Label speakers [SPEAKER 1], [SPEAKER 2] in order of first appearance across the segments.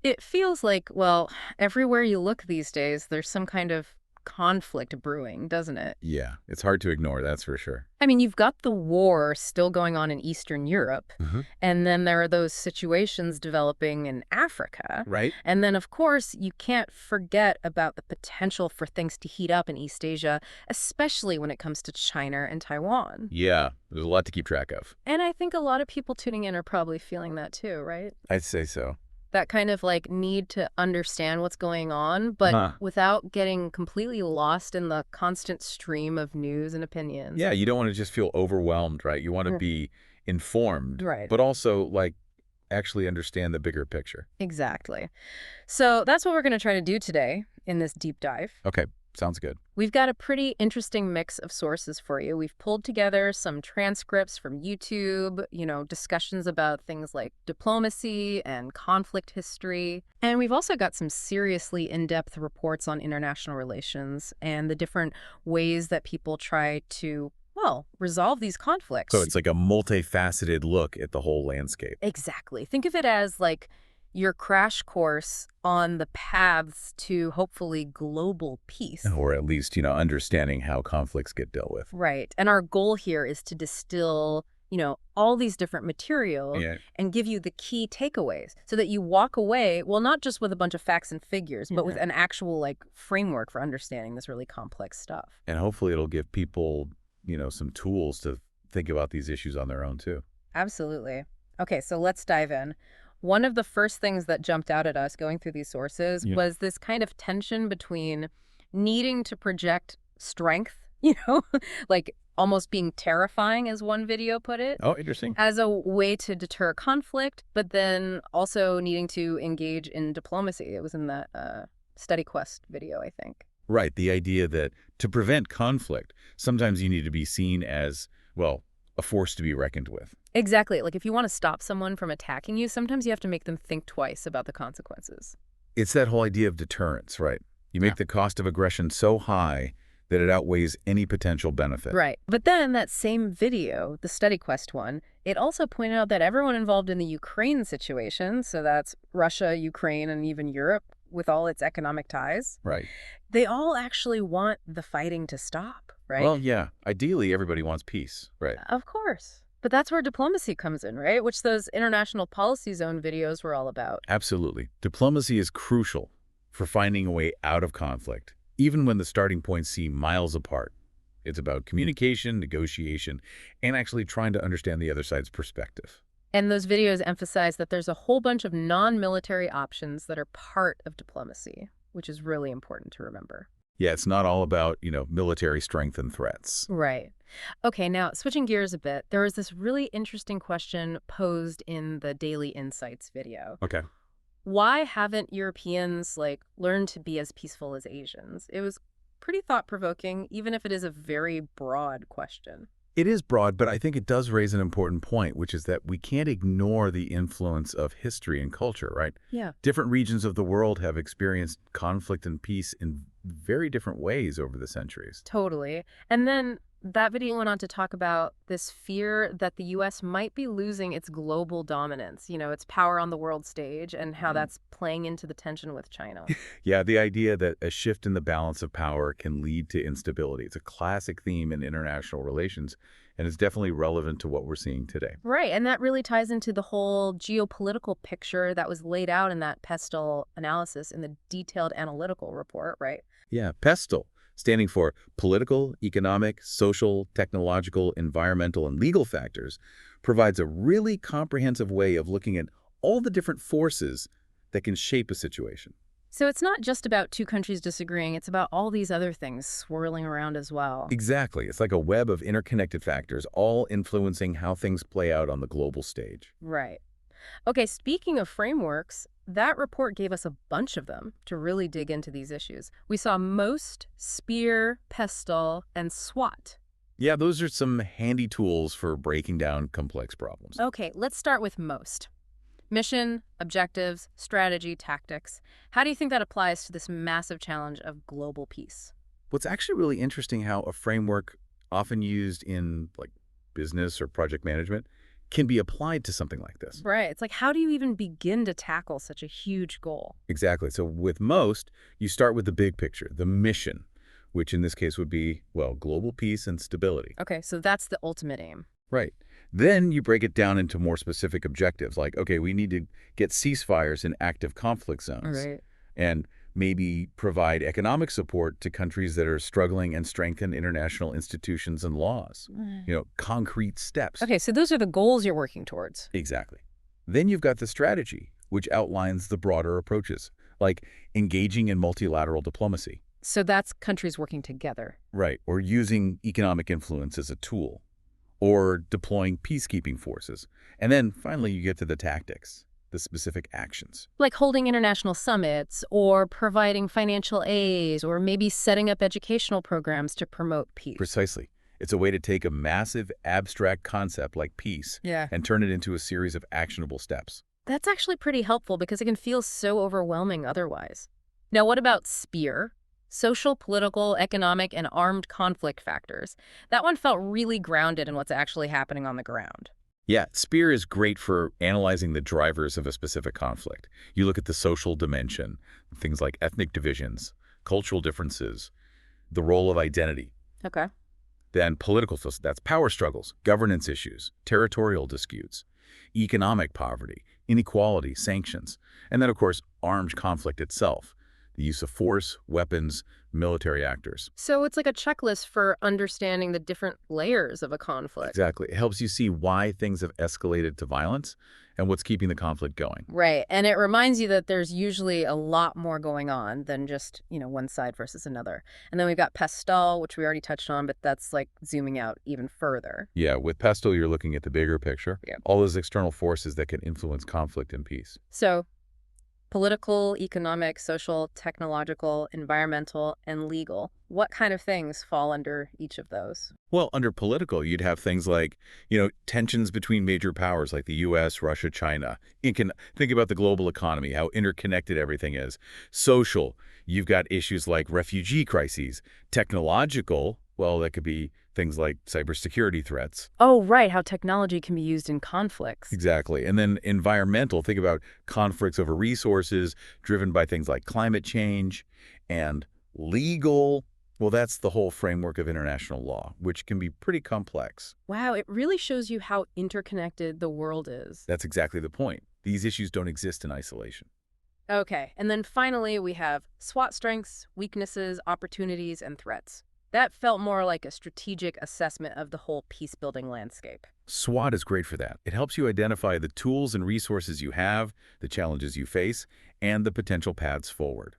[SPEAKER 1] It feels like, well, everywhere you look these days, there's some kind of conflict brewing, doesn't it?
[SPEAKER 2] Yeah, it's hard to ignore, that's for sure.
[SPEAKER 1] I mean, you've got the war still going on in Eastern Europe,
[SPEAKER 2] Uh-huh.
[SPEAKER 1] and then there are those situations developing in Africa.
[SPEAKER 2] Right?
[SPEAKER 1] And then, of course, you can't forget about the potential for things to heat up in East Asia, especially when it comes to China and Taiwan.
[SPEAKER 2] Yeah, there's a lot to keep track of.
[SPEAKER 1] And I think a lot of people tuning in are probably feeling that too, right?
[SPEAKER 2] I'd say so.
[SPEAKER 1] That kind of like need to understand what's going on, but
[SPEAKER 2] Huh.
[SPEAKER 1] without getting completely lost in the constant stream of news and opinions.
[SPEAKER 2] Yeah, you don't want to just feel overwhelmed, right? You want to
[SPEAKER 1] Mm.
[SPEAKER 2] be informed,
[SPEAKER 1] Right.
[SPEAKER 2] but also, like, actually understand the bigger picture.
[SPEAKER 1] Exactly. So that's what we're going to try to do today in this deep dive.
[SPEAKER 2] Okay, sounds good.
[SPEAKER 1] We've got a pretty interesting mix of sources for you. We've pulled together some transcripts from YouTube, discussions about things like diplomacy and conflict history. And we've also got some seriously in-depth reports on international relations and the different ways that people try to, well, resolve these
[SPEAKER 2] So
[SPEAKER 1] conflicts.
[SPEAKER 2] it's like a multifaceted look at the whole landscape.
[SPEAKER 1] Exactly. Think of it as like your crash course on the paths to hopefully global peace.
[SPEAKER 2] Or at least, understanding how conflicts get dealt with.
[SPEAKER 1] Right. And our goal here is to distill, all these different materials
[SPEAKER 2] Yeah.
[SPEAKER 1] and give you the key takeaways so that you walk away, well, not just with a bunch of facts and figures, but with
[SPEAKER 2] Yeah.
[SPEAKER 1] an actual like framework for understanding this really complex stuff.
[SPEAKER 2] And hopefully it'll give people, some tools to think about these issues on their own too.
[SPEAKER 1] Absolutely. Okay, so let's dive in. One of the first things that jumped out at us going through these sources
[SPEAKER 2] Yeah.
[SPEAKER 1] was this kind of tension between needing to project strength, like almost being terrifying, as one video put it,
[SPEAKER 2] Oh, interesting.
[SPEAKER 1] as a way to deter conflict, but then also needing to engage in diplomacy. It was in that Study Quest video, I think.
[SPEAKER 2] Right. The idea that to prevent conflict, sometimes you need to be seen as, well, a force to be reckoned with.
[SPEAKER 1] Exactly. Like if you want to stop someone from attacking you, sometimes you have to make them think twice about the consequences.
[SPEAKER 2] It's that whole idea of deterrence, right? You
[SPEAKER 1] Yeah.
[SPEAKER 2] make the cost of aggression so high that it outweighs any potential benefit.
[SPEAKER 1] Right. But then that same video, the Study Quest one, it also pointed out that everyone involved in the Ukraine situation, so that's Russia, Ukraine, and even Europe with all its economic ties,
[SPEAKER 2] Right.
[SPEAKER 1] they all actually want the fighting to stop, right?
[SPEAKER 2] Well, yeah. Ideally, everybody wants peace. Right.
[SPEAKER 1] Of course. But that's where diplomacy comes in, right? Which those international policy zone videos were all about.
[SPEAKER 2] Absolutely. Diplomacy is crucial for finding a way out of conflict, even when the starting points seem miles apart. It's about communication, negotiation, and actually trying to understand the other side's perspective.
[SPEAKER 1] And those videos emphasize that there's a whole bunch of non-military options that are part of diplomacy, which is really important to remember.
[SPEAKER 2] Yeah, it's not all about, military strength and threats.
[SPEAKER 1] Right. Okay, now switching gears a bit, there was this really interesting question posed in the Daily Insights video.
[SPEAKER 2] Okay.
[SPEAKER 1] Why haven't Europeans learned to be as peaceful as Asians? It was pretty thought-provoking, even if it is a very broad question.
[SPEAKER 2] It is broad, but I think it does raise an important point, which is that we can't ignore the influence of history and culture, right?
[SPEAKER 1] Yeah.
[SPEAKER 2] Different regions of the world have experienced conflict and peace in very different ways over the centuries.
[SPEAKER 1] Totally. And then that video went on to talk about this fear that the U.S. might be losing its global dominance, its power on the world stage, and how that's playing into the tension with China.
[SPEAKER 2] Yeah, the idea that a shift in the balance of power can lead to instability. It's a classic theme in international relations, and it's definitely relevant to what we're seeing today.
[SPEAKER 1] Right, and that really ties into the whole geopolitical picture that was laid out in that PESTEL analysis in the detailed analytical report, right?
[SPEAKER 2] Yeah, PESTEL, standing for Political, Economic, Social, Technological, Environmental, and Legal Factors, provides a really comprehensive way of looking at all the different forces that can shape a situation.
[SPEAKER 1] So it's not just about two countries disagreeing, it's about all these other things swirling around as well.
[SPEAKER 2] Exactly. It's like a web of interconnected factors, all influencing how things play out on the global stage.
[SPEAKER 1] Right. Okay, speaking of frameworks, that report gave us a bunch of them to really dig into these issues. We saw MOST, SPEAR, PESTEL, and SWOT.
[SPEAKER 2] Yeah, those are some handy tools for breaking down complex problems.
[SPEAKER 1] Okay, let's start with MOST. Mission, objectives, strategy, tactics. How do you think that applies to this massive challenge of global peace?
[SPEAKER 2] What's actually really interesting how a framework often used in business or project management can be applied to something like this.
[SPEAKER 1] Right. It's like, how do you even begin to tackle such a huge goal?
[SPEAKER 2] Exactly. So with most, you start with the big picture, the mission, which in this case would be, well, global peace and stability.
[SPEAKER 1] Okay, so that's the ultimate aim.
[SPEAKER 2] Right. Then you break it down into more specific objectives, like, okay, we need to get ceasefires in active conflict
[SPEAKER 1] All
[SPEAKER 2] zones
[SPEAKER 1] right.
[SPEAKER 2] and maybe provide economic support to countries that are struggling and strengthen international institutions and laws. Concrete steps.
[SPEAKER 1] Okay, so those are the goals you're working towards.
[SPEAKER 2] Exactly. Then you've got the strategy, which outlines the broader approaches, like engaging in multilateral diplomacy.
[SPEAKER 1] So that's countries working together.
[SPEAKER 2] Right. Or using economic influence as a tool, or deploying peacekeeping forces. And then finally, you get to the tactics, the specific actions.
[SPEAKER 1] Like holding international summits or providing financial aid or maybe setting up educational programs to promote peace.
[SPEAKER 2] Precisely. It's a way to take a massive abstract concept like peace
[SPEAKER 1] Yeah.
[SPEAKER 2] and turn it into a series of actionable steps.
[SPEAKER 1] That's actually pretty helpful because it can feel so overwhelming otherwise. Now, what about SPEAR? Social, political, economic, and armed conflict factors. That one felt really grounded in what's actually happening on the ground.
[SPEAKER 2] Yeah, SPEAR is great for analyzing the drivers of a specific conflict. You look at the social dimension, things like ethnic divisions, cultural differences, the role of identity.
[SPEAKER 1] Okay.
[SPEAKER 2] Then political, so that's power struggles, governance issues, territorial disputes, economic poverty, inequality, sanctions, and then, of course, armed conflict itself, the use of force, weapons, military actors.
[SPEAKER 1] So it's like a checklist for understanding the different layers of a conflict.
[SPEAKER 2] Exactly. It helps you see why things have escalated to violence and what's keeping the conflict going.
[SPEAKER 1] Right. And it reminds you that there's usually a lot more going on than just, one side versus another. And then we've got Pestal, which we already touched on, but that's like zooming out even further.
[SPEAKER 2] Yeah, with Pestle, you're looking at the bigger picture,
[SPEAKER 1] Yeah.
[SPEAKER 2] all those external forces that can influence conflict and peace.
[SPEAKER 1] So political, economic, social, technological, environmental, and legal. What kind of things fall under each of those?
[SPEAKER 2] Well, under political, you'd have things like, tensions between major powers like the U.S., Russia, China. You can think about the global economy, how interconnected everything is. Social, you've got issues like refugee crises. Technological, well, that could be things like cybersecurity threats.
[SPEAKER 1] Oh, right, how technology can be used in conflicts.
[SPEAKER 2] Exactly. And then environmental, think about conflicts over resources driven by things like climate change. And legal, well, that's the whole framework of international law, which can be pretty complex.
[SPEAKER 1] Wow, it really shows you how interconnected the world is.
[SPEAKER 2] That's exactly the point. These issues don't exist in isolation.
[SPEAKER 1] Okay, and then finally we have SWOT strengths, weaknesses, opportunities, and threats. That felt more like a strategic assessment of the whole peace-building landscape.
[SPEAKER 2] SWOT is great for that. It helps you identify the tools and resources you have, the challenges you face, and the potential paths forward.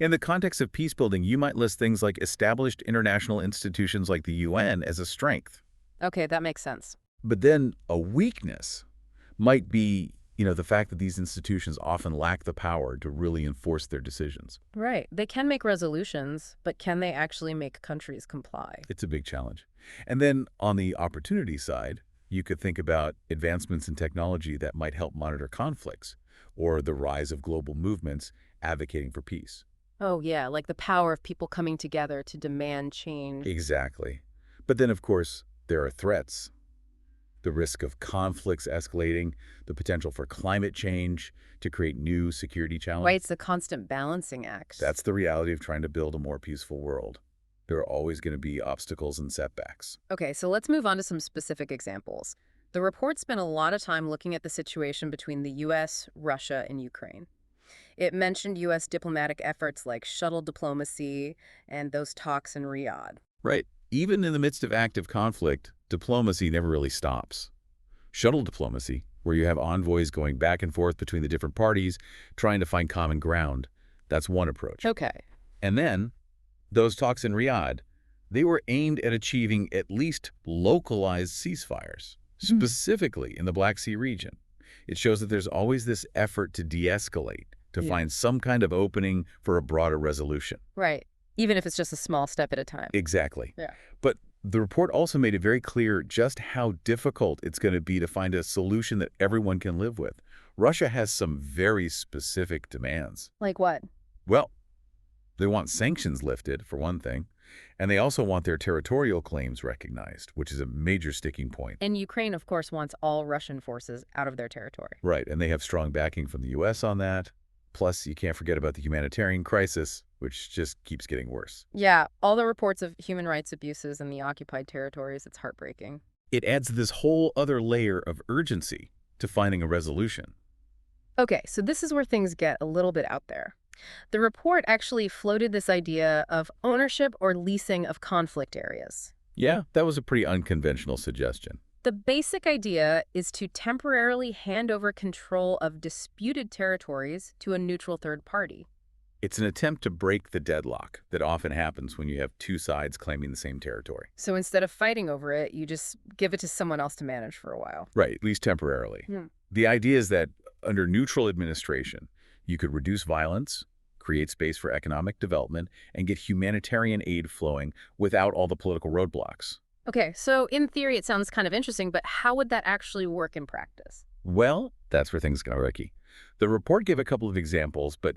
[SPEAKER 2] In the context of peace building, you might list things like established international institutions like the UN as a strength.
[SPEAKER 1] Okay, that makes sense.
[SPEAKER 2] But then a weakness might be, the fact that these institutions often lack the power to really enforce their decisions.
[SPEAKER 1] Right. They can make resolutions, but can they actually make countries comply?
[SPEAKER 2] It's a big challenge. And then on the opportunity side, you could think about advancements in technology that might help monitor conflicts, or the rise of global movements advocating for peace.
[SPEAKER 1] Oh, yeah, like the power of people coming together to demand change.
[SPEAKER 2] Exactly. But then, of course, there are threats. The risk of conflicts escalating, the potential for climate change to create new security challenges.
[SPEAKER 1] Right, it's a constant balancing act.
[SPEAKER 2] That's the reality of trying to build a more peaceful world. There are always going to be obstacles and setbacks.
[SPEAKER 1] Okay, so let's move on to some specific examples. The report spent a lot of time looking at the situation between the U.S., Russia, and Ukraine. It mentioned U.S. diplomatic efforts like shuttle diplomacy and those talks in Riyadh.
[SPEAKER 2] Right. Even in the midst of active conflict, diplomacy never really stops. Shuttle diplomacy, where you have envoys going back and forth between the different parties, trying to find common ground, that's one approach.
[SPEAKER 1] Okay.
[SPEAKER 2] And then, those talks in Riyadh, they were aimed at achieving at least localized ceasefires, specifically in the Black Sea region. It shows that there's always this effort to de-escalate, to find some kind of opening for a broader resolution.
[SPEAKER 1] Right. Even if it's just a small step at a time.
[SPEAKER 2] Exactly.
[SPEAKER 1] Yeah.
[SPEAKER 2] But the report also made it very clear just how difficult it's going to be to find a solution that everyone can live with. Russia has some very specific demands.
[SPEAKER 1] Like what?
[SPEAKER 2] Well, they want sanctions lifted, for one thing. And they also want their territorial claims recognized, which is a major sticking point.
[SPEAKER 1] And Ukraine, of course, wants all Russian forces out of their territory.
[SPEAKER 2] Right, and they have strong backing from the U.S. on that. Plus, you can't forget about the humanitarian crisis, which just keeps getting worse.
[SPEAKER 1] Yeah, all the reports of human rights abuses in the occupied territories, it's heartbreaking.
[SPEAKER 2] It adds this whole other layer of urgency to finding a resolution.
[SPEAKER 1] Okay, so this is where things get a little bit out there. The report actually floated this idea of ownership or leasing of conflict areas.
[SPEAKER 2] Yeah, that was a pretty unconventional suggestion.
[SPEAKER 1] The basic idea is to temporarily hand over control of disputed territories to a neutral third party.
[SPEAKER 2] It's an attempt to break the deadlock that often happens when you have two sides claiming the same territory.
[SPEAKER 1] So instead of fighting over it, you just give it to someone else to manage for a while.
[SPEAKER 2] Right, at least temporarily.
[SPEAKER 1] Hmm.
[SPEAKER 2] The idea is that under neutral administration, you could reduce violence, create space for economic development, and get humanitarian aid flowing without all the political roadblocks.
[SPEAKER 1] Okay, so in theory, it sounds kind of interesting, but how would that actually work in practice?
[SPEAKER 2] Well, that's where things got tricky. The report gave a couple of examples, but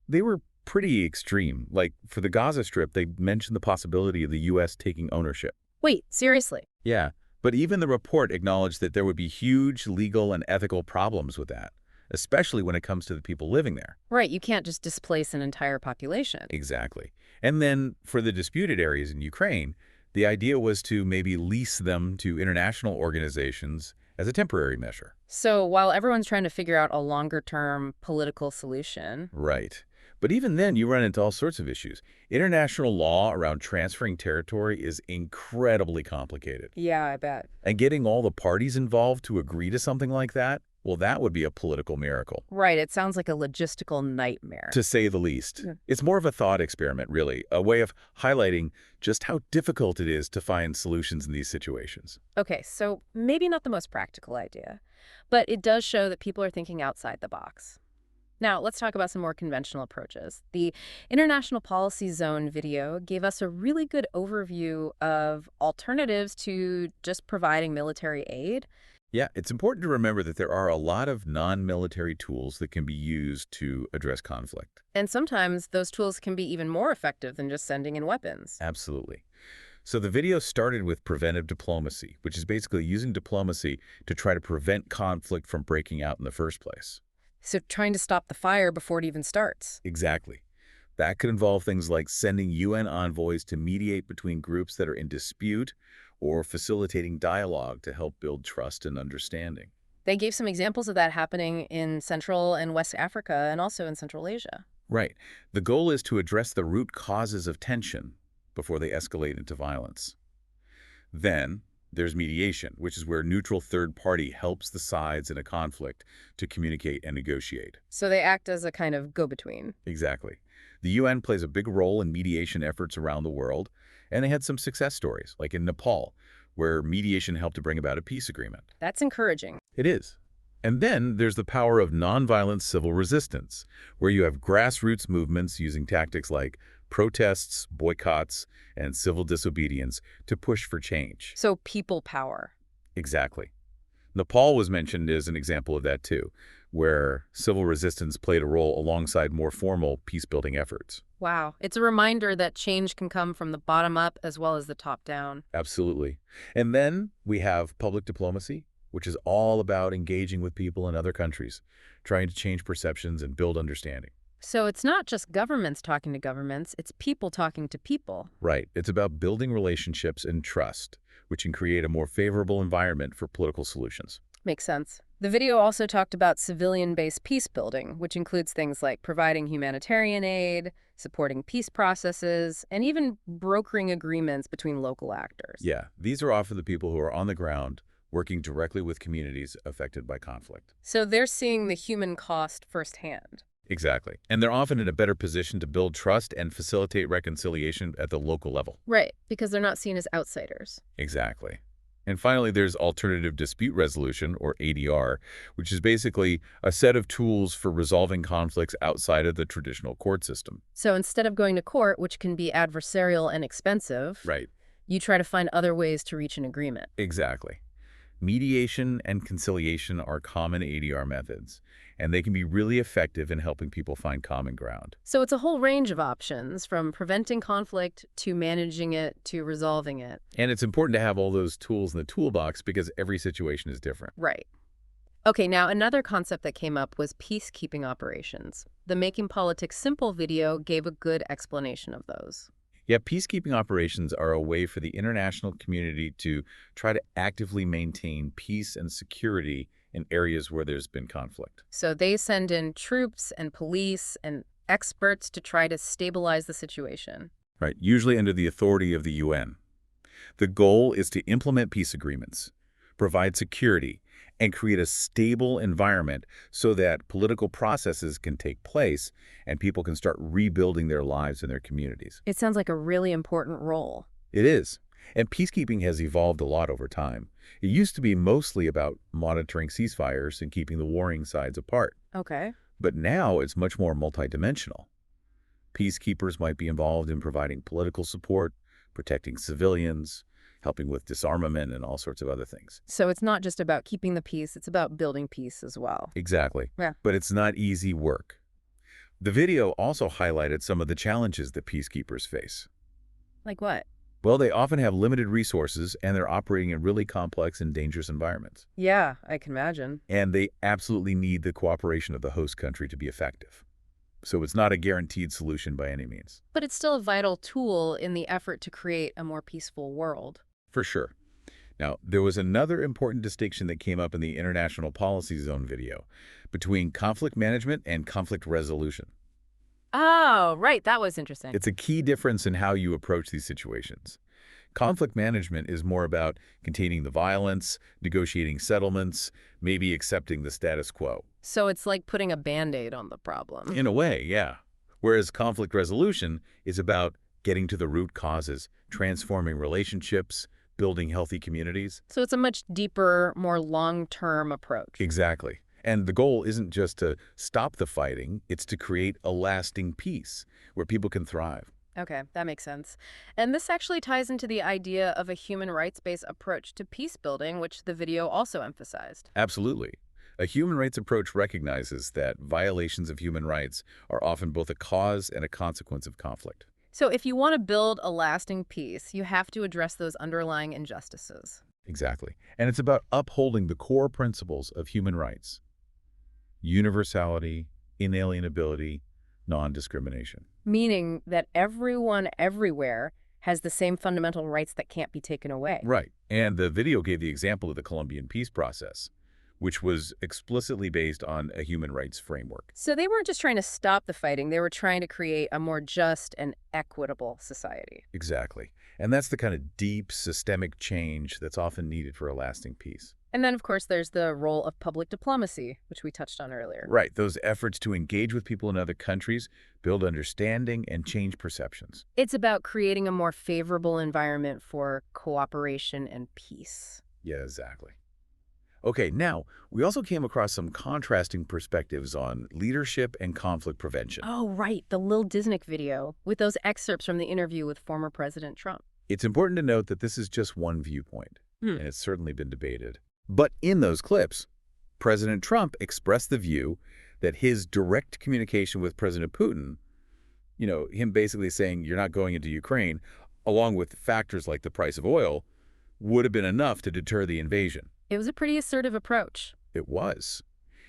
[SPEAKER 2] they were pretty extreme. Like, for the Gaza Strip, they mentioned the possibility of the U.S. taking ownership.
[SPEAKER 1] Wait, seriously?
[SPEAKER 2] Yeah, but even the report acknowledged that there would be huge legal and ethical problems with that, especially when it comes to the people living there.
[SPEAKER 1] Right, you can't just displace an entire population.
[SPEAKER 2] Exactly. And then for the disputed areas in Ukraine, the idea was to maybe lease them to international organizations as a temporary measure.
[SPEAKER 1] So while everyone's trying to figure out a longer-term political solution,
[SPEAKER 2] Right. But even then, you run into all sorts of issues. International law around transferring territory is incredibly complicated.
[SPEAKER 1] yeah, I bet.
[SPEAKER 2] And getting all the parties involved to agree to something like that, well, that would be a political miracle,
[SPEAKER 1] Right, it sounds like a logistical nightmare.
[SPEAKER 2] to say the least.
[SPEAKER 1] Yeah.
[SPEAKER 2] It's more of a thought experiment, really, a way of highlighting just how difficult it is to find solutions in these situations.
[SPEAKER 1] Okay, so maybe not the most practical idea, but it does show that people are thinking outside the box. Now, let's talk about some more conventional approaches. The International Policy Zone video gave us a really good overview of alternatives to just providing military aid.
[SPEAKER 2] Yeah, it's important to remember that there are a lot of non-military tools that can be used to address conflict.
[SPEAKER 1] And sometimes those tools can be even more effective than just sending in weapons.
[SPEAKER 2] Absolutely. So the video started with preventive diplomacy, which is basically using diplomacy to try to prevent conflict from breaking out in the first place.
[SPEAKER 1] So trying to stop the fire before it even starts.
[SPEAKER 2] Exactly. That could involve things like sending UN envoys to mediate between groups that are in dispute or facilitating dialogue to help build trust and understanding.
[SPEAKER 1] They gave some examples of that happening in Central and West Africa and also in Central Asia.
[SPEAKER 2] Right. The goal is to address the root causes of tension before they escalate into violence. Then there's mediation, which is where a neutral third party helps the sides in a conflict to communicate and negotiate.
[SPEAKER 1] So they act as a kind of go-between.
[SPEAKER 2] Exactly. The UN plays a big role in mediation efforts around the world, and they had some success stories, like in Nepal, where mediation helped to bring about a peace agreement.
[SPEAKER 1] That's encouraging.
[SPEAKER 2] It is. And then there's the power of nonviolent civil resistance, where you have grassroots movements using tactics like protests, boycotts, and civil disobedience to push for change.
[SPEAKER 1] So people power.
[SPEAKER 2] Exactly. Nepal was mentioned as an example of that too, where civil resistance played a role alongside more formal peace-building efforts.
[SPEAKER 1] Wow. It's a reminder that change can come from the bottom up as well as the top down.
[SPEAKER 2] Absolutely. And then we have public diplomacy, which is all about engaging with people in other countries, trying to change perceptions and build understanding.
[SPEAKER 1] So it's not just governments talking to governments, it's people talking to people.
[SPEAKER 2] Right. It's about building relationships and trust, which can create a more favorable environment for political solutions.
[SPEAKER 1] Makes sense. The video also talked about civilian-based peace building, which includes things like providing humanitarian aid, supporting peace processes, and even brokering agreements between local actors.
[SPEAKER 2] Yeah, these are often the people who are on the ground, working directly with communities affected by conflict.
[SPEAKER 1] So they're seeing the human cost firsthand.
[SPEAKER 2] Exactly. And they're often in a better position to build trust and facilitate reconciliation at the local level.
[SPEAKER 1] Right, because they're not seen as outsiders.
[SPEAKER 2] Exactly. And finally, there's alternative dispute resolution, or ADR, which is basically a set of tools for resolving conflicts outside of the traditional court system.
[SPEAKER 1] So instead of going to court, which can be adversarial and expensive,
[SPEAKER 2] Right.
[SPEAKER 1] you try to find other ways to reach an agreement.
[SPEAKER 2] Exactly. Mediation and conciliation are common ADR methods, and they can be really effective in helping people find common ground.
[SPEAKER 1] So it's a whole range of options, from preventing conflict to managing it to resolving it.
[SPEAKER 2] And it's important to have all those tools in the toolbox because every situation is different.
[SPEAKER 1] Right. Okay, now another concept that came up was peacekeeping operations. The Making Politics Simple video gave a good explanation of those.
[SPEAKER 2] Yeah, peacekeeping operations are a way for the international community to try to actively maintain peace and security in areas where there's been conflict.
[SPEAKER 1] So they send in troops and police and experts to try to stabilize the situation.
[SPEAKER 2] Right, usually under the authority of the UN. The goal is to implement peace agreements, provide security, and create a stable environment so that political processes can take place and people can start rebuilding their lives and their communities.
[SPEAKER 1] It sounds like a really important role.
[SPEAKER 2] It is. And peacekeeping has evolved a lot over time. It used to be mostly about monitoring ceasefires and keeping the warring sides apart.
[SPEAKER 1] Okay.
[SPEAKER 2] But now it's much more multidimensional. Peacekeepers might be involved in providing political support, protecting civilians, helping with disarmament and all sorts of other things.
[SPEAKER 1] So it's not just about keeping the peace, it's about building peace as well.
[SPEAKER 2] Exactly.
[SPEAKER 1] Yeah.
[SPEAKER 2] But it's not easy work. The video also highlighted some of the challenges that peacekeepers face.
[SPEAKER 1] Like what?
[SPEAKER 2] Well, they often have limited resources and they're operating in really complex and dangerous environments.
[SPEAKER 1] Yeah, I can imagine.
[SPEAKER 2] And they absolutely need the cooperation of the host country to be effective. So it's not a guaranteed solution by any means.
[SPEAKER 1] But it's still a vital tool in the effort to create a more peaceful world.
[SPEAKER 2] For sure. Now, there was another important distinction that came up in the International Policy Zone video between conflict management and conflict resolution.
[SPEAKER 1] Oh, right. That was interesting.
[SPEAKER 2] It's a key difference in how you approach these situations. Conflict management is more about containing the violence, negotiating settlements, maybe accepting the status quo.
[SPEAKER 1] So it's like putting a Band-Aid on the problem.
[SPEAKER 2] In a way, yeah. Whereas conflict resolution is about getting to the root causes, transforming relationships, building healthy communities.
[SPEAKER 1] So it's a much deeper, more long-term approach.
[SPEAKER 2] Exactly. And the goal isn't just to stop the fighting, it's to create a lasting peace where people can thrive.
[SPEAKER 1] Okay, that makes sense. And this actually ties into the idea of a human rights-based approach to peace building, which the video also emphasized.
[SPEAKER 2] Absolutely. A human rights approach recognizes that violations of human rights are often both a cause and a consequence of conflict.
[SPEAKER 1] So if you want to build a lasting peace, you have to address those underlying injustices.
[SPEAKER 2] Exactly. And it's about upholding the core principles of human rights: universality, inalienability, non-discrimination.
[SPEAKER 1] Meaning that everyone everywhere has the same fundamental rights that can't be taken away.
[SPEAKER 2] Right. And the video gave the example of the Colombian peace process, which was explicitly based on a human rights framework.
[SPEAKER 1] So they weren't just trying to stop the fighting, they were trying to create a more just and equitable society.
[SPEAKER 2] Exactly. And that's the kind of deep systemic change that's often needed for a lasting peace.
[SPEAKER 1] And then, of course, there's the role of public diplomacy, which we touched on earlier.
[SPEAKER 2] Right. Those efforts to engage with people in other countries, build understanding, and change perceptions.
[SPEAKER 1] It's about creating a more favorable environment for cooperation and peace.
[SPEAKER 2] Yeah, exactly. Okay, now, we also came across some contrasting perspectives on leadership and conflict prevention.
[SPEAKER 1] Oh, right, the Lil Disnick video with those excerpts from the interview with former President Trump.
[SPEAKER 2] It's important to note that this is just one viewpoint,
[SPEAKER 1] Hmm.
[SPEAKER 2] and it's certainly been debated. But in those clips, President Trump expressed the view that his direct communication with President Putin, him basically saying you're not going into Ukraine, along with factors like the price of oil, would have been enough to deter the invasion.
[SPEAKER 1] It was a pretty assertive approach.
[SPEAKER 2] It was.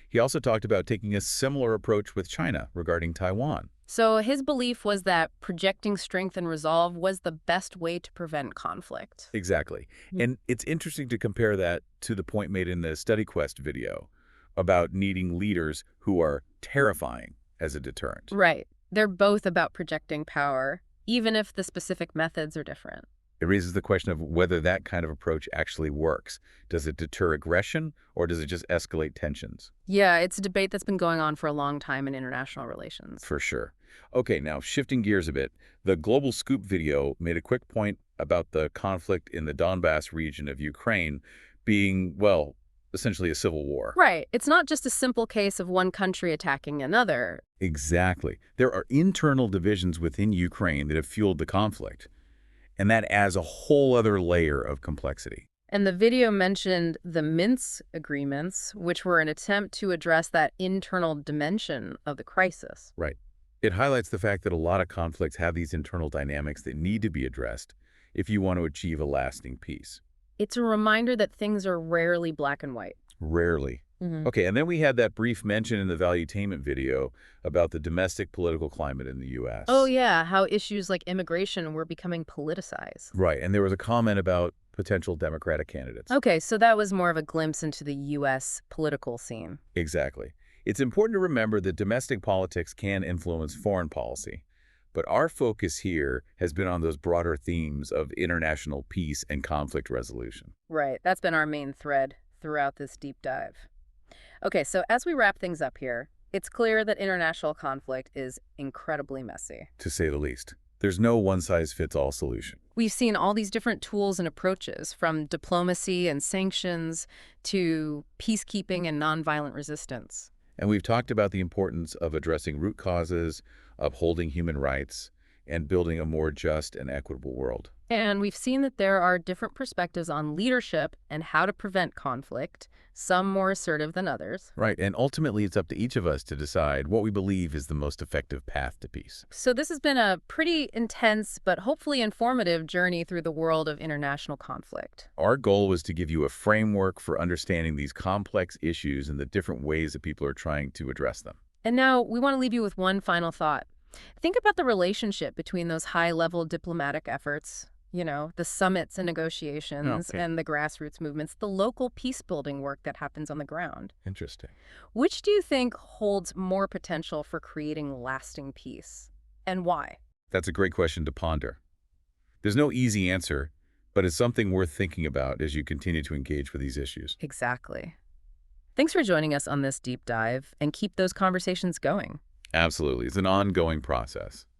[SPEAKER 2] He also talked about taking a similar approach with China regarding Taiwan.
[SPEAKER 1] So his belief was that projecting strength and resolve was the best way to prevent conflict.
[SPEAKER 2] Exactly.
[SPEAKER 1] Hmm.
[SPEAKER 2] And it's interesting to compare that to the point made in the StudyQuest video about needing leaders who are terrifying as a deterrent.
[SPEAKER 1] Right. They're both about projecting power, even if the specific methods are different.
[SPEAKER 2] It raises the question of whether that kind of approach actually works. Does it deter aggression, or does it just escalate tensions?
[SPEAKER 1] Yeah, it's a debate that's been going on for a long time in international relations.
[SPEAKER 2] For sure. Okay, now shifting gears a bit, the Global Scoop video made a quick point about the conflict in the Donbass region of Ukraine being, well, essentially a civil war.
[SPEAKER 1] Right. It's not just a simple case of one country attacking another.
[SPEAKER 2] Exactly. There are internal divisions within Ukraine that have fueled the conflict, and that adds a whole other layer of complexity.
[SPEAKER 1] And the video mentioned the Minsk agreements, which were an attempt to address that internal dimension of the crisis.
[SPEAKER 2] Right. It highlights the fact that a lot of conflicts have these internal dynamics that need to be addressed if you want to achieve a lasting peace.
[SPEAKER 1] It's a reminder that things are rarely black and white.
[SPEAKER 2] Rarely.
[SPEAKER 1] Hmm.
[SPEAKER 2] Okay, and then we had that brief mention in the valuetainment video about the domestic political climate in the
[SPEAKER 1] Oh,
[SPEAKER 2] U.S.
[SPEAKER 1] yeah, how issues like immigration were becoming politicized.
[SPEAKER 2] Right, and there was a comment about potential Democratic candidates.
[SPEAKER 1] Okay, so that was more of a glimpse into the U.S. political scene.
[SPEAKER 2] Exactly. It's important to remember that domestic politics can influence foreign policy, but our focus here has been on those broader themes of international peace and conflict resolution.
[SPEAKER 1] Right, that's been our main thread throughout this deep dive. Okay, so as we wrap things up here, it's clear that international conflict is incredibly messy.
[SPEAKER 2] To say the least. There's no one-size-fits-all solution.
[SPEAKER 1] We've seen all these different tools and approaches, from diplomacy and sanctions to peacekeeping and nonviolent resistance.
[SPEAKER 2] And we've talked about the importance of addressing root causes, upholding human rights, and building a more just and equitable world.
[SPEAKER 1] And we've seen that there are different perspectives on leadership and how to prevent conflict, some more assertive than others.
[SPEAKER 2] Right, and ultimately it's up to each of us to decide what we believe is the most effective path to peace.
[SPEAKER 1] So this has been a pretty intense but hopefully informative journey through the world of international conflict.
[SPEAKER 2] Our goal was to give you a framework for understanding these complex issues and the different ways that people are trying to address them.
[SPEAKER 1] And now we want to leave you with one final thought. Think about the relationship between those high-level diplomatic efforts, the summits and negotiations
[SPEAKER 2] Okay,
[SPEAKER 1] and the grassroots movements, the local peace-building work that happens on the ground.
[SPEAKER 2] interesting.
[SPEAKER 1] Which do you think holds more potential for creating lasting peace? And why?
[SPEAKER 2] That's a great question to ponder. There's no easy answer, but it's something worth thinking about as you continue to engage with these issues.
[SPEAKER 1] Exactly. Thanks for joining us on this deep dive, and keep those conversations going.
[SPEAKER 2] Absolutely. It's an ongoing process.